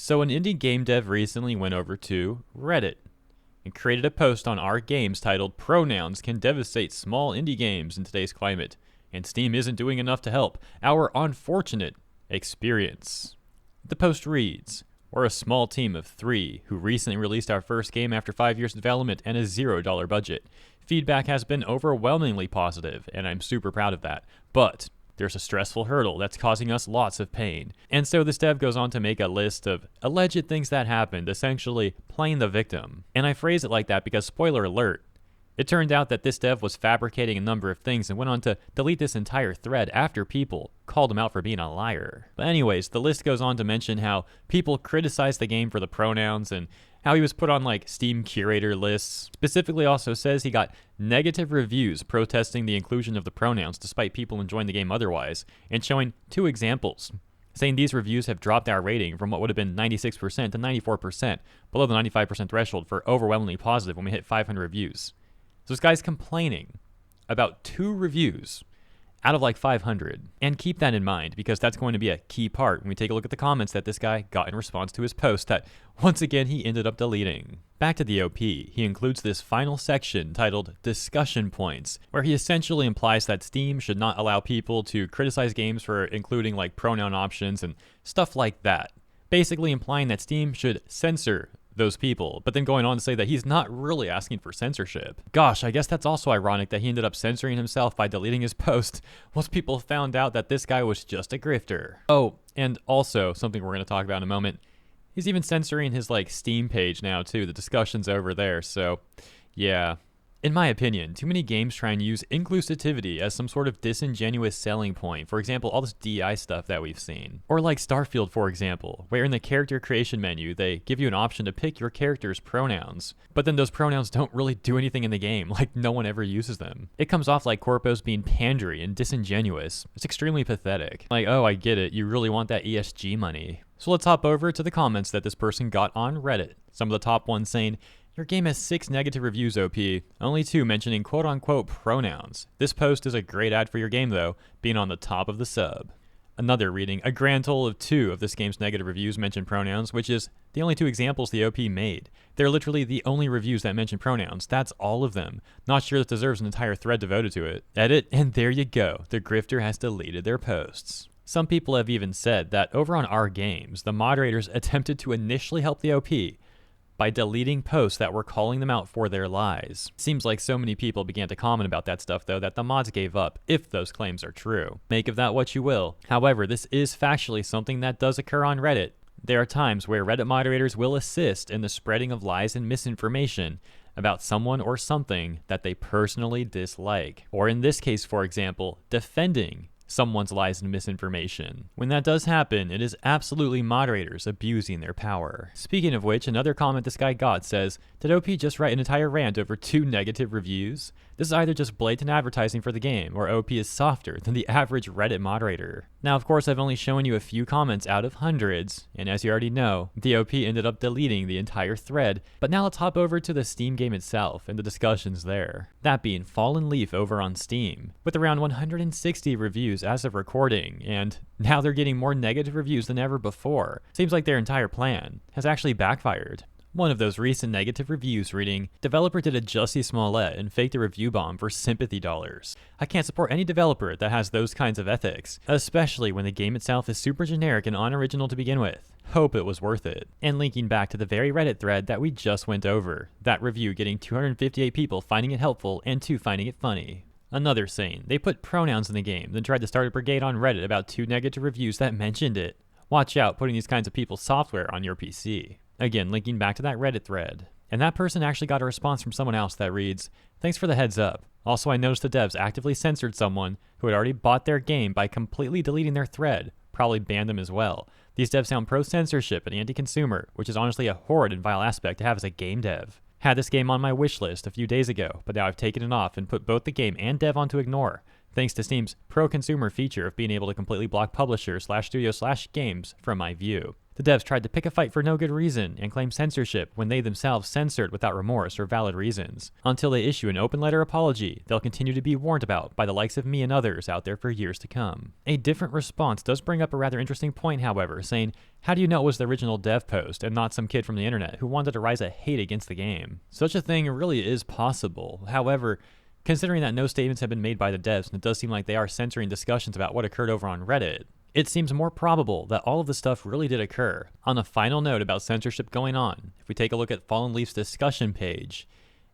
So an indie game dev recently went over to Reddit and created a post on our games titled "Pronouns Can Devastate Small Indie Games in Today's Climate, and Steam Isn't Doing Enough to Help. Our Unfortunate Experience." The post reads, "We're a small team of 3 who recently released our first game after 5 years of development and a $0 budget. Feedback has been overwhelmingly positive, and I'm super proud of that. But there's a stressful hurdle that's causing us lots of pain." And so this dev goes on to make a list of alleged things that happened, essentially playing the victim. And I phrase it like that because, spoiler alert, it turned out that this dev was fabricating a number of things and went on to delete this entire thread after people called him out for being a liar. But anyways, the list goes on to mention how people criticized the game for the pronouns and how he was put on like Steam curator lists. Specifically also says he got negative reviews protesting the inclusion of the pronouns despite people enjoying the game otherwise, and showing 2 examples, saying these reviews have dropped our rating from what would have been 96% to 94%, below the 95% threshold for overwhelmingly positive when we hit 500 reviews. So this guy's complaining about 2 reviews out of like 500. And keep that in mind, because that's going to be a key part when we take a look at the comments that this guy got in response to his post that, once again, he ended up deleting. Back to the OP, he includes this final section titled Discussion Points, where he essentially implies that Steam should not allow people to criticize games for including like pronoun options and stuff like that. Basically implying that Steam should censor those people, but then going on to say that he's not really asking for censorship. Gosh, I guess that's also ironic that he ended up censoring himself by deleting his post once people found out that this guy was just a grifter. Oh, and also, something we're going to talk about in a moment, he's even censoring his like Steam page now too. The discussion's over there, so yeah. In my opinion, too many games try and use inclusivity as some sort of disingenuous selling point. For example, all this DI stuff that we've seen. Or like Starfield, for example, where in the character creation menu, they give you an option to pick your character's pronouns. But then those pronouns don't really do anything in the game, like no one ever uses them. It comes off like Corpos being pandery and disingenuous. It's extremely pathetic. Like, oh, I get it, you really want that ESG money. So let's hop over to the comments that this person got on Reddit. Some of the top ones saying, "Your game has 6 negative reviews, OP, only 2 mentioning quote-unquote pronouns. This post is a great ad for your game, though, being on the top of the sub." Another reading, "A grand total of 2 of this game's negative reviews mention pronouns, which is the only 2 examples the OP made. They're literally the only reviews that mention pronouns. That's all of them. Not sure this deserves an entire thread devoted to it." Edit, and there you go. The grifter has deleted their posts. Some people have even said that over on our games, the moderators attempted to initially help the OP by deleting posts that were calling them out for their lies. Seems like so many people began to comment about that stuff though that the mods gave up, if those claims are true. Make of that what you will. However, this is factually something that does occur on Reddit. There are times where Reddit moderators will assist in the spreading of lies and misinformation about someone or something that they personally dislike. Or in this case, for example, defending someone's lies and misinformation. When that does happen, it is absolutely moderators abusing their power. Speaking of which, another comment this guy got says, "Did OP just write an entire rant over 2 negative reviews? This is either just blatant advertising for the game, or OP is softer than the average Reddit moderator." Now, of course, I've only shown you a few comments out of hundreds, and as you already know, the OP ended up deleting the entire thread. But now let's hop over to the Steam game itself and the discussions there. That being Fallen Leaf over on Steam, with around 160 reviews as of recording, and now they're getting more negative reviews than ever before. Seems like their entire plan has actually backfired. One of those recent negative reviews reading, "Developer did a Jussie Smollett and faked a review bomb for sympathy dollars. I can't support any developer that has those kinds of ethics, especially when the game itself is super generic and unoriginal to begin with. Hope it was worth it." And linking back to the very Reddit thread that we just went over, that review getting 258 people finding it helpful and 2 finding it funny. Another saying, "They put pronouns in the game, then tried to start a brigade on Reddit about 2 negative reviews that mentioned it. Watch out putting these kinds of people's software on your PC." Again, linking back to that Reddit thread. And that person actually got a response from someone else that reads, "Thanks for the heads up. Also, I noticed the devs actively censored someone who had already bought their game by completely deleting their thread. Probably banned them as well. These devs sound pro-censorship and anti-consumer, which is honestly a horrid and vile aspect to have as a game dev. Had this game on my wish list a few days ago, but now I've taken it off and put both the game and dev onto ignore, thanks to Steam's pro-consumer feature of being able to completely block publishers/studios/games from my view. The devs tried to pick a fight for no good reason and claim censorship when they themselves censored without remorse or valid reasons. Until they issue an open letter apology, they'll continue to be warned about by the likes of me and others out there for years to come. A different response does bring up a rather interesting point, however, saying, how do you know it was the original dev post and not some kid from the internet who wanted to rise a hate against the game? Such a thing really is possible. However, considering that no statements have been made by the devs, and it does seem like they are censoring discussions about what occurred over on Reddit, it seems more probable that all of this stuff really did occur. On a final note about censorship going on, if we take a look at Fallen Leaf's discussion page,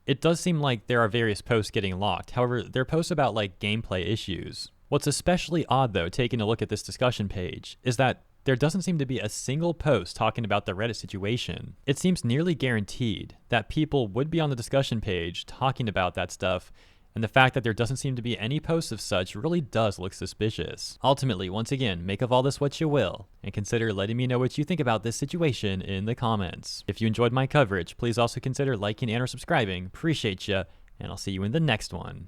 it does seem like there are various posts getting locked. However, they're posts about like gameplay issues. What's especially odd though, taking a look at this discussion page, is that there doesn't seem to be a single post talking about the Reddit situation. It seems nearly guaranteed that people would be on the discussion page talking about that stuff, and the fact that there doesn't seem to be any posts of such really does look suspicious. Ultimately, once again, make of all this what you will, and consider letting me know what you think about this situation in the comments. If you enjoyed my coverage, please also consider liking and or subscribing. Appreciate ya, and I'll see you in the next one.